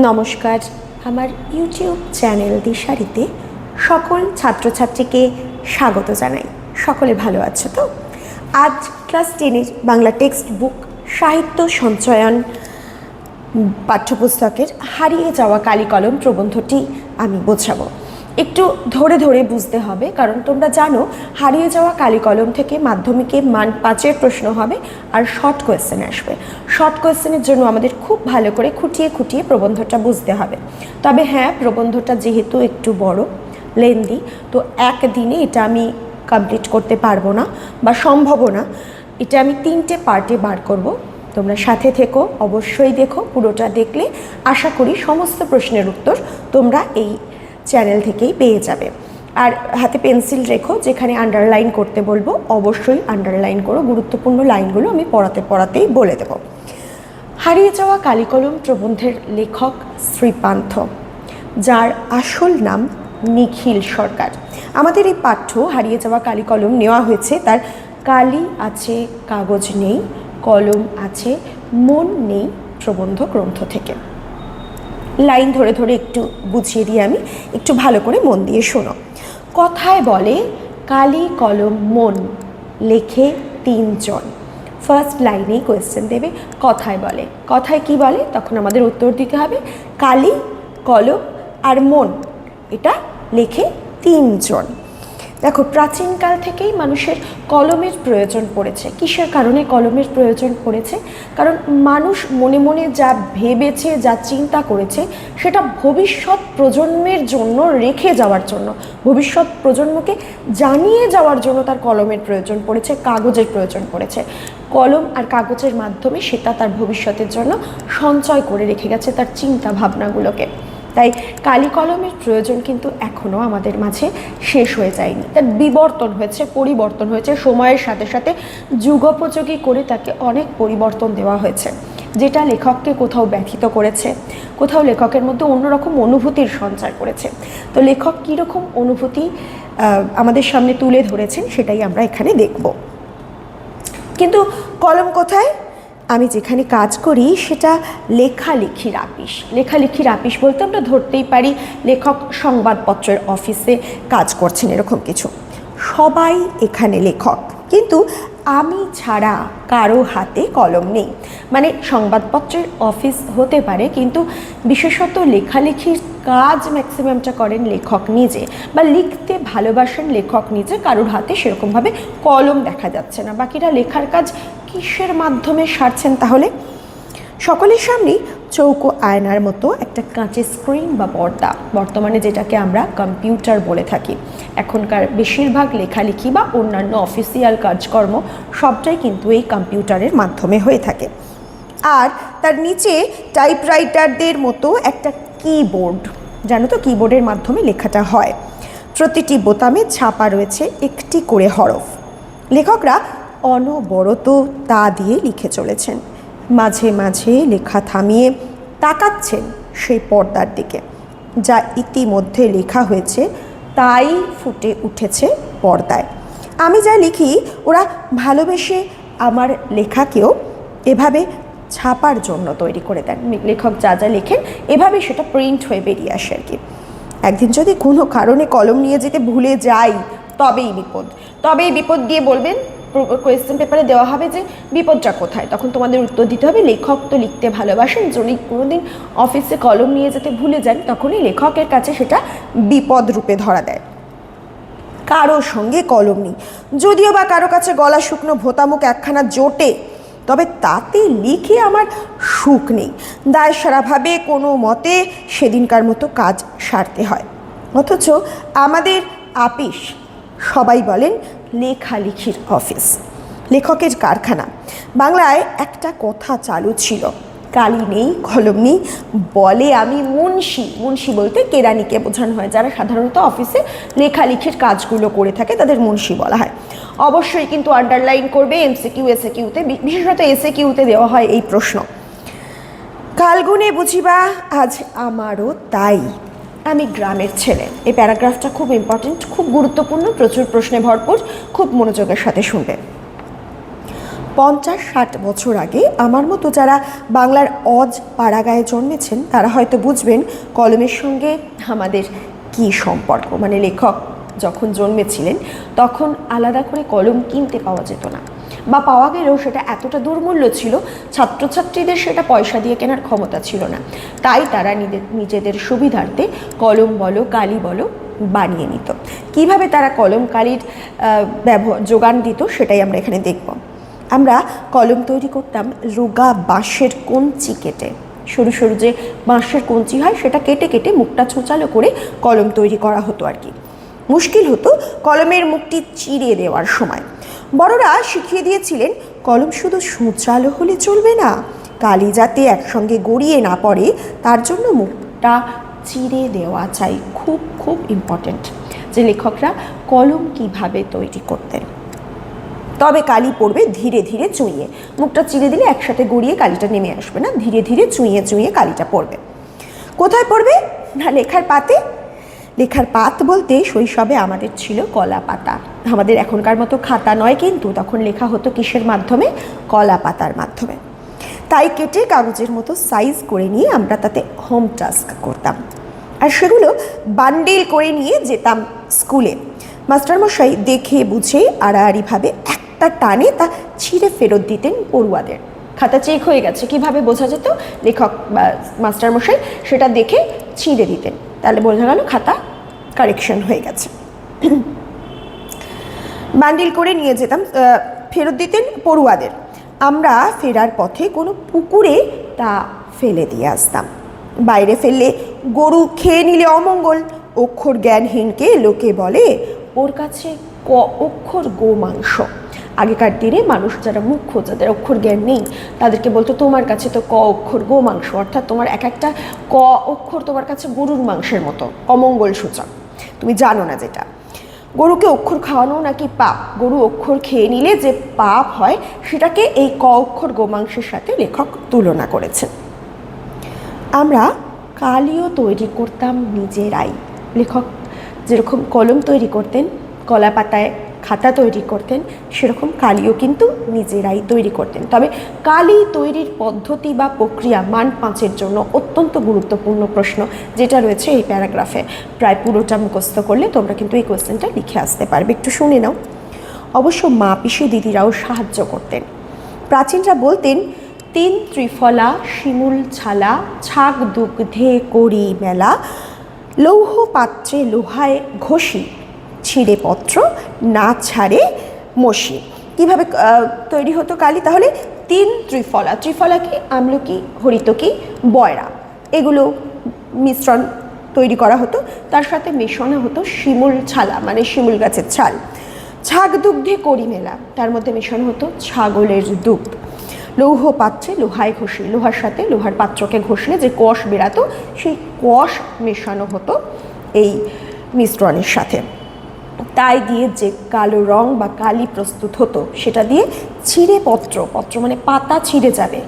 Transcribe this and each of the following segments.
নমস্কার, আমার YouTube channel দিশারিতে সকল ছাত্রছাত্রীকে স্বাগত জানাই। সকলে ভালো আছো তো? আজ ক্লাস 10-এর বাংলা টেক্সট বুক সাহিত্য সঞ্চয়ন পাঠ্যপুস্তকের হারিয়ে যাওয়া কালি কলম প্রবন্ধটি আমি বোঝাবো। একটু ধরে ধরে বুঝতে হবে, কারণ তোমরা জানো হারিয়ে যাওয়া কালি কলম থেকে মাধ্যমিকে মান 5-এর প্রশ্ন হবে আর শর্ট কোয়েশ্চেন আসবে। শর্ট কোয়েশ্চেনের জন্য আমাদের খুব ভালো করে খুঁটিয়ে খুঁটিয়ে প্রবন্ধটা বুঝতে হবে। তবে হ্যাঁ, প্রবন্ধটা যেহেতু একটু বড়, লেন্দি, তো একদিনে এটা আমি কমপ্লিট করতে পারবো না বা সম্ভবও না। এটা আমি 3টে পার্টে বার করব। তোমরা সাথে থেকো, অবশ্যই দেখো। পুরোটা দেখলে আশা করি সমস্ত প্রশ্নের উত্তর তোমরা এই চ্যানেল থেকেই পেয়ে যাবে। আর হাতে পেন্সিল রেখো, যেখানে আন্ডারলাইন করতে বলবো অবশ্যই আন্ডারলাইন করো। গুরুত্বপূর্ণ লাইনগুলো আমি পড়াতেই বলে দেব। হারিয়ে যাওয়া কালি কলম প্রবন্ধের লেখক শ্রীপান্থ, যার আসল নাম নিখিল সরকার। আমাদের এই পাঠ্য হারিয়ে যাওয়া কালি কলম নেওয়া হয়েছে তার কালি আছে কাগজ নেই, কলম আছে মন নেই প্রবন্ধ গ্রন্থ থেকে। লাইন ধরে ধরে একটু বুঝিয়ে দিয়ে আমি একটু ভালো করে মন দিয়ে শোনো। কথায় বলে কালি কলম মন, লেখে 3 জন। ফার্স্ট লাইনেই কোয়েশ্চেন দেবে কথায় বলে। কথায় কি বলে? তখন আমাদের উত্তর দিতে হবে কালি, কলম আর মন, এটা লেখে 3 জন। দেখো, প্রাচীনকাল থেকেই মানুষের কলমের প্রয়োজন পড়েছে। কিসের কারণে কলমের প্রয়োজন পড়েছে? কারণ মানুষ মনে মনে যা ভেবেছে, যা চিন্তা করেছে, সেটা ভবিষ্যৎ প্রজন্মের জন্য রেখে যাওয়ার জন্য, ভবিষ্যৎ প্রজন্মকে জানিয়ে যাওয়ার জন্য তার কলমের প্রয়োজন পড়েছে, কাগজের প্রয়োজন পড়েছে। কলম আর কাগজের মাধ্যমে সেটা তার ভবিষ্যতের জন্য সঞ্চয় করে রেখে গেছে তার চিন্তা ভাবনাগুলোকে। তাই কালি কলমের প্রয়োজন কিন্তু এখনও আমাদের মাঝে শেষ হয়ে যায়নি। তার বিবর্তন হয়েছে, পরিবর্তন হয়েছে, সময়ের সাথে সাথে যুগোপযোগী করে তাকে অনেক পরিবর্তন দেওয়া হয়েছে, যেটা লেখককে কোথাও ব্যথিত করেছে, কোথাও লেখকের মধ্যে অন্যরকম অনুভূতির সঞ্চার করেছে। তো লেখক কীরকম অনুভূতি আমাদের সামনে তুলে ধরেছেন সেটাই আমরা এখানে দেখব। কিন্তু কলম কোথায়? আমি যেখানে কাজ করি সেটা লেখালেখির আপিস। লেখালেখির আপিস বলতে আমরা ধরতেই পারি লেখক সংবাদপত্রের অফিসে কাজ করছেন, এরকম কিছু। সবাই এখানে লেখক, কিন্তু আমি ছাড়া কারো হাতে কলম নেই। মানে সংবাদপত্রের অফিস হতে পারে, কিন্তু বিশেষত লেখালেখির কাজ ম্যাক্সিমামটা করেন লেখক নিজে, বা লিখতে ভালোবাসেন লেখক নিজে। কারোর হাতে সেরকমভাবে কলম দেখা যাচ্ছে না। বাকিরা লেখার কাজ কিসের মাধ্যমে সারছেন তাহলে? সকলের সামনেই চৌকো আয়নার মতো একটা কাঁচের স্ক্রিন বা পর্দা, বর্তমানে যেটাকে আমরা কম্পিউটার বলে থাকি। এখনকার বেশিরভাগ লেখালেখি বা অন্যান্য অফিসিয়াল কাজকর্ম সবটাই কিন্তু এই কম্পিউটারের মাধ্যমে হয়ে থাকে। আর তার নিচে টাইপরাইটারদের মতো একটা কিবোর্ড, জানো তো, কিবোর্ডের মাধ্যমে লেখাটা হয়। প্রতিটি বোতামে ছাপা রয়েছে একটি করে হরফ। লেখকরা অনবরত তা দিয়ে লিখে চলেছেন। মাঝে মাঝে লেখা থামিয়ে তাকাচ্ছেন সেই পর্দার দিকে। যা ইতিমধ্যে লেখা হয়েছে তাই ফুটে উঠেছে পর্দায়। আমি যা লিখি ওরা ভালোবেসে আমার লেখাকেও এভাবে ছাপার জন্য তৈরি করে দেন। লেখক যা যা লেখেন এভাবে সেটা প্রিন্ট হয়ে বেরিয়ে আসে আর কি। একদিন যদি কোনো কারণে কলম নিয়ে যেতে ভুলে যাই, তবেই বিপদ দিয়ে বলবেন, কোয়েশ্চেন পেপারে দেওয়া হবে যে বিপদটা কোথায়। তখন তোমাদের উত্তর দিতে হবে লেখক তো লিখতে ভালোবাসেন, যদি কোনোদিন অফিসে কলম নিয়ে যেতে ভুলে যান তখনই লেখকের কাছে সেটা বিপদ রূপে ধরা দেয়। কারো সঙ্গে কলম নেই, যদিও বা কারো কাছে গলা শুকনো ভোতামুখ একখানা জোটে, তবে তাতে লিখে আমার সুখ নেই। দায়সারাভাবে কোনো মতে সেদিনকার মতো কাজ সারতে হয়। অথচ আমাদের আপিস সবাই বলেন লেখালেখির অফিস, লেখকের কারখানা। বাংলায় একটা কথা চালু ছিল, কালি নেই কলম নেই বলে আমি মুন্সি। মুন্সি বলতে কেরানিকে বোঝানো হয়, যারা সাধারণত অফিসে লেখালেখির কাজগুলো করে থাকে তাদের মুন্সি বলা হয়। অবশ্যই কিন্তু আন্ডারলাইন করবে এমসিকিউ এসএকিউতে, বিশেষত এসএকিউতে দেওয়া হয় এই প্রশ্ন। কালগুনে বুঝিবা আজ আমারও তাই, আমি গ্রামের ছেলে। এই প্যারাগ্রাফটা খুব ইম্পর্টেন্ট, খুব গুরুত্বপূর্ণ, প্রচুর প্রশ্নে ভরপুর, খুব মনোযোগের সাথে শুনবে। 50-60 বছর আগে আমার মতো যারা বাংলার অজ পাড়াগায়ে জন্মেছেন তারা হয়তো বুঝবেন কলমের সঙ্গে আমাদের কি সম্পর্ক। মানে লেখক যখন জন্মেছিলেন তখন আলাদা করে কলম কিনতে পাওয়া যেত না, বা পাওয়া গেলেও সেটা এতটা দুর্মূল্য ছিল, ছাত্রছাত্রীদের সেটা পয়সা দিয়ে কেনার ক্ষমতা ছিল না। তাই তারা নিজেদের সুবিধার্থে কলম বলো কালি বলো বানিয়ে নিত। কিভাবে তারা কলম কালির যোগান দিত সেটাই আমরা এখানে দেখব। আমরা কলম তৈরি করতাম রোগা বাঁশের কঞ্চি কেটে, সরু সরু যে বাঁশের কঞ্চি হয় সেটা কেটে কেটে মুখটা ছোঁচালো করে কলম তৈরি করা হতো আর কি। মুশকিল হতো কলমের মুখটি চিরে দেওয়ার সময়। বড়রা শিখিয়ে দিয়েছিলেন কলম শুধু সূচালো হলে চলবে না, কালি যাতে একসঙ্গে গড়িয়ে না পড়ে তার জন্য মুখটা চিরে দেওয়া চাই। খুব খুব ইম্পর্ট্যান্ট যে লেখকরা কলম কিভাবে তৈরি করতেন। তবে কালি পড়বে ধীরে ধীরে চুইয়ে, মুখটা চিরে দিলে একসাথে গড়িয়ে কালিটা নেমে আসবে না, ধীরে ধীরে চুইয়ে চুইয়ে কালিটা পড়বে। কোথায় পড়বে না লেখার পাতে। লেখার পাত বলতে শৈশবে আমাদের ছিল কলা পাতা। আমাদের এখনকার মতো খাতা নয়, কিন্তু তখন লেখা হতো কিসের মাধ্যমে? কলা পাতার মাধ্যমে। তাই কেটে কাগজের মতো সাইজ করে নিয়ে আমরা তাতে হোম টাস্ক করতাম, আর সেগুলো বান্ডিল করে নিয়ে যেতাম স্কুলে। মাস্টারমশাই দেখে বুঝে আড়াআড়িভাবে একটা টানে তা ছিঁড়ে ফেরত দিতেন পড়ুয়াদের। খাতা চেক হয়ে গেছে কিভাবে বোঝা যেত? লেখক বা মাস্টারমশাই সেটা দেখে ছিঁড়ে দিতেন, তাহলে বোঝা গেল খাতা কারেকশন হয়ে গেছে। বান্ডিল করে নিয়ে যেতাম, ফেরত দিতেন পড়ুয়াদের। আমরা ফেরার পথে কোনো পুকুরে তা ফেলে দিয়ে আসতাম। বাইরে ফেললে গরু খেয়ে নিলে অমঙ্গল। অক্ষর জ্ঞানহীনকে লোকে বলে ওর কাছে ক অক্ষর গোমাংস। আগেকার দিনে মানুষ যারা মুখ্য, যাদের অক্ষর জ্ঞান নেই, তাদেরকে বলতো তোমার কাছে তো ক অক্ষর গোমাংস, অর্থাৎ তোমার এক একটা ক অক্ষর তোমার কাছে গরুর মাংসের মতো, অমঙ্গল সূচক, তুমি জানো না যেটা। গরুকে অক্ষর খাওয়ানো নাকি পাপ, গরু অক্ষর খেয়ে নিলে যে পাপ হয় সেটাকে এই ক অক্ষর গোমাংসের সাথে লেখক তুলনা করেছেন। আমরা কালিও তৈরি করতাম নিজেরাই। লেখক যেরকম কলম তৈরি করতেন, কলা পাতায় খাতা তৈরি করতেন, সেরকম কালিও কিন্তু নিজেরাই তৈরি করতেন। তবে কালি তৈরির পদ্ধতি বা প্রক্রিয়া মান 5-এর জন্য অত্যন্ত গুরুত্বপূর্ণ প্রশ্ন, যেটা রয়েছে এই প্যারাগ্রাফে। প্রায় পুরোটা মুখস্থ করলে তোমরা কিন্তু এই কোয়েশ্চেনটা লিখে আসতে পারবে। একটু শুনে নাও। অবশ্য মা পিসি দিদিরাও সাহায্য করতেন। প্রাচীনরা বলতেন 3 ত্রিফলা শিমুল ছালা, ছাগ দুগ্ধে করি মেলা, লৌহ পাত্রে লোহায় ঘষি, ছিঁড়ে পত্র না ছাড়ে মসি। কীভাবে তৈরি হতো কালি? তাহলে 3 ত্রিফলা, ত্রিফলা কি? আমলকি, হরিতকি, বয়রা, এগুলো মিশ্রণ তৈরি করা হতো। তার সাথে মেশানো হতো শিমুল ছালা, মানে শিমুল গাছের ছাল। ছাগ দুগ্ধে করি মেলা, তার মধ্যে মেশানো হতো ছাগলের দুধ। লৌহ পাত্রে লোহায় ঘষি, লোহার সাথে লোহার পাত্রকে ঘষলে যে কষ বেরাতো সেই কষ মেশানো হতো এই মিশ্রণের সাথে। তাই দিয়ে যে কালো রং বা কালি প্রস্তুত হতো সেটা দিয়ে ছিঁড়ে পত্র, পত্র মানে পাতা ছিঁড়ে যাবে,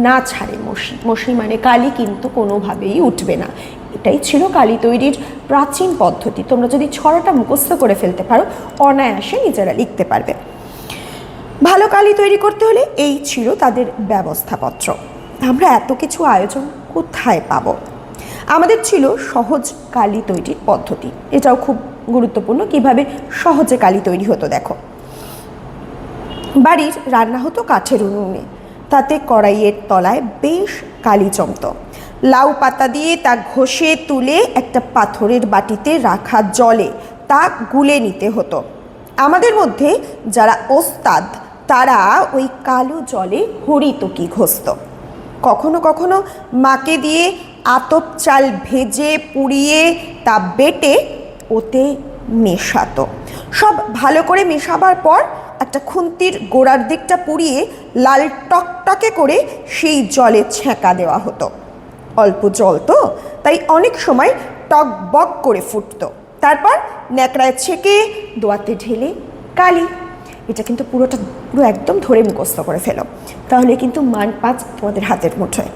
না ছাড়ে মসি, মসি মানে কালি কিন্তু কোনোভাবেই উঠবে না। এটাই ছিল কালি তৈরির প্রাচীন পদ্ধতি। তোমরা যদি ছড়াটা মুখস্থ করে ফেলতে পারো অনায়াসে নিজেরা লিখতে পারবে। ভালো কালি তৈরি করতে হলে এই ছিল তাদের ব্যবস্থাপত্র। আমরা এত কিছু আয়োজন কোথায় পাবো? আমাদের ছিল সহজ কালি তৈরির পদ্ধতি। এটাও খুব গুরুত্বপূর্ণ, কিভাবে সহজে কালি তৈরি হতো দেখো। বাড়ির রান্না হতো কাঠের উনুনে, তাতে কড়াইয়ের তলায় বেশ কালি জমত। লাউ পাতা দিয়ে তা ঘষে তুলে একটা পাথরের বাটিতে রাখা জলে তা গুলে নিতে হতো। আমাদের মধ্যে যারা ওস্তাদ তারা ওই কালো জলে হরিতকি ঘষত। কখনো কখনো মাকে দিয়ে আতপ চাল ভেজে পুড়িয়ে তা বেটে ওতে মেশাতো। সব ভালো করে মেশাবার পর একটা খুন্তির গোড়ার দিকটা পুড়িয়ে লাল টকটকে করে সেই জলে ছ্যাঁকা দেওয়া হতো। অল্প জল তো, তাই অনেক সময় টক বক করে ফুটতো। তারপর ন্যাকড়ায় ছেঁকে দোয়াতে ঢেলে কালি। এটা কিন্তু পুরো একদম ধরে মুখস্থ করে ফেলো, তাহলে কিন্তু মান 5 তোমাদের হাতের মুঠোয়।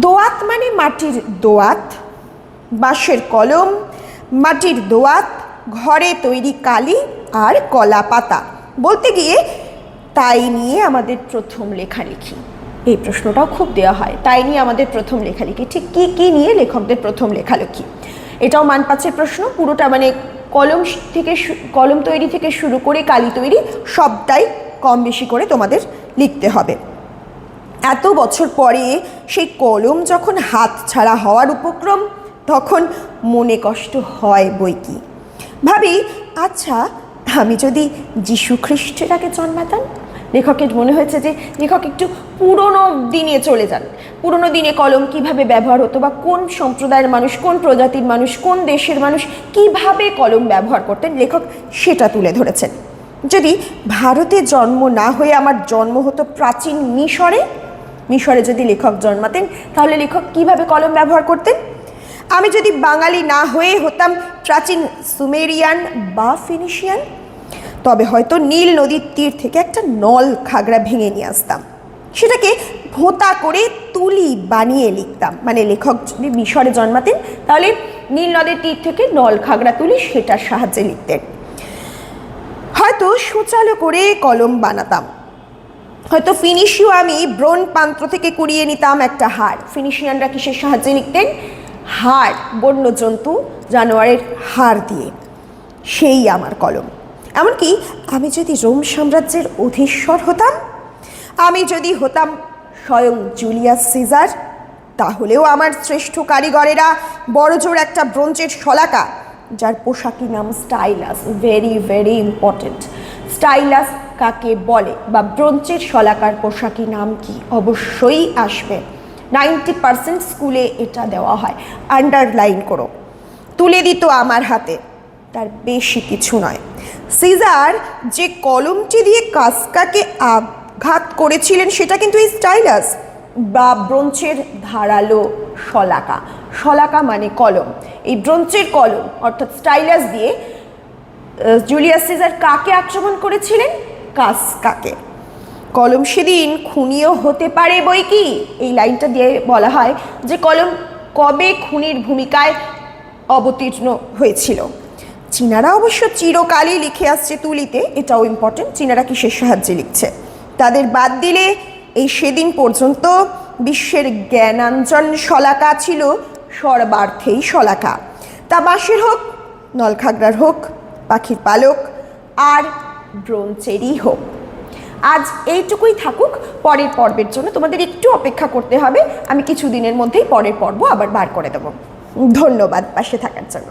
দোয়াত মানে মাটির দোয়াত, বাঁশের কলম, মাটির দোয়াত, ঘরে তৈরি কালি আর কলা পাতা। বলতে গিয়ে তাই নিয়ে আমাদের প্রথম লেখালেখি, এই প্রশ্নটাও খুব দেওয়া হয়, তাই নিয়ে আমাদের প্রথম লেখালেখি, ঠিক কি কি নিয়ে লেখকদের প্রথম লেখালেখি? এটাও মান 5-এর প্রশ্ন। পুরোটা মানে কলম তৈরি থেকে শুরু করে কালি তৈরি সবটাই কম বেশি করে তোমাদের লিখতে হবে। এত বছর পরে সেই কলম যখন হাত ছাড়া হওয়ার উপক্রম, তখন মনে কষ্ট হয় বই কি। ভাবি, আচ্ছা আমি যদি যীশু খ্রিস্টের আগে জন্মাতাম। লেখকের মনে হয়েছে যে লেখক একটু পুরনো দিনে চলে যান, পুরনো দিনে কলম কিভাবে ব্যবহার হতো, বা কোন সম্প্রদায়ের মানুষ, কোন প্রজাতির মানুষ, কোন দেশের মানুষ কিভাবে কলম ব্যবহার করতেন, লেখক সেটা তুলে ধরেছেন। যদি ভারতে জন্ম না হয়ে আমার জন্ম হতো প্রাচীন মিশরে যদি লেখক জন্মাতেন, তাহলে লেখক কিভাবে কলম ব্যবহার করতেন? আমি যদি বাঙালি না হয়ে হতাম প্রাচীন সুমেরিয়ান বা ফিনিশিয়ান, তবে হয়তো নীল নদীর তীর থেকে একটা নল খাগড়া ভেঙে নিয়ে আসতাম, সেটাকে ভোঁতা করে তুলি বানিয়ে লিখতাম। মানে লেখক যদি মিশরে জন্মাতেন, তাহলে নীল নদের তীর থেকে নল খাগড়া তুলি সেটার সাহায্যে লিখতেন। হয়তো সুচালো করে কলম বানাতাম, হয়তো ফিনিশীয় আমি ব্রোন পাত্র থেকে কুড়িয়ে নিতাম একটা হাড়। ফিনিশিয়ানরা কিসের সাহায্যে লিখতেন? হাড়, বন্য জন্তু জানোয়ারের হাড় দিয়ে, সেই আমার কলম। এমনকি আমি যদি রোম সাম্রাজ্যের অধীশ্বর হতাম, আমি যদি হতাম স্বয়ং জুলিয়াস সিজার, তাহলেও আমার শ্রেষ্ঠ কারিগরেরা বড়জোর একটা ব্রোঞ্জের শলাকা, যার পোশাকি নাম stylus, very very important. Stylus কাকে বলে বা ব্রোঞ্জের শলাকার পোশাকি নাম কি, অবশ্যই আসবে। 90% স্কুলে এটা দেওয়া হয়, আন্ডারলাইন করো। তুলে দিত আমার হাতে, তার বেশি কিছু নয়। সিজার যে কলমটি দিয়ে কাসকাকে আঘাত করেছিলেন, সেটা কিন্তু এই স্টাইলাস বা ব্রোঞ্জের ধারালো শলাকা। শলাকা মানে কলম। এই ব্রোঞ্জের কলম অর্থাৎ স্টাইলাস দিয়ে জুলিয়াস সিজার কাকে আক্রমণ করেছিলেন? কাসকাকে। কলম সেদিন খুনিও হতে পারে বই কি, এই লাইনটা দিয়ে বলা হয় যে কলম কবে খুনির ভূমিকায় অবতীর্ণ হয়েছিল। চীনারা অবশ্য চিরকালই লিখে আসছে তুলিতে, এটাও ইম্পর্টেন্ট। চীনারা কিসের সাহায্যে লিখছে? তাদের বাদ দিলে এই সেদিন পর্যন্ত বিশ্বের জ্ঞানাঞ্জন শলাকা ছিল সর্বার্থেই শলাকা, তা বাঁশের হোক, নলখাগড়ার হোক, পাখির পালক আর ব্রোঞ্জেরই হোক। আজ এইটুকুই থাকুক, পরের পর্বের জন্য তোমাদের একটু অপেক্ষা করতে হবে। আমি কিছুদিনের মধ্যেই পরের পর্ব আবার বার করে দেব। ধন্যবাদ পাশে থাকার জন্য।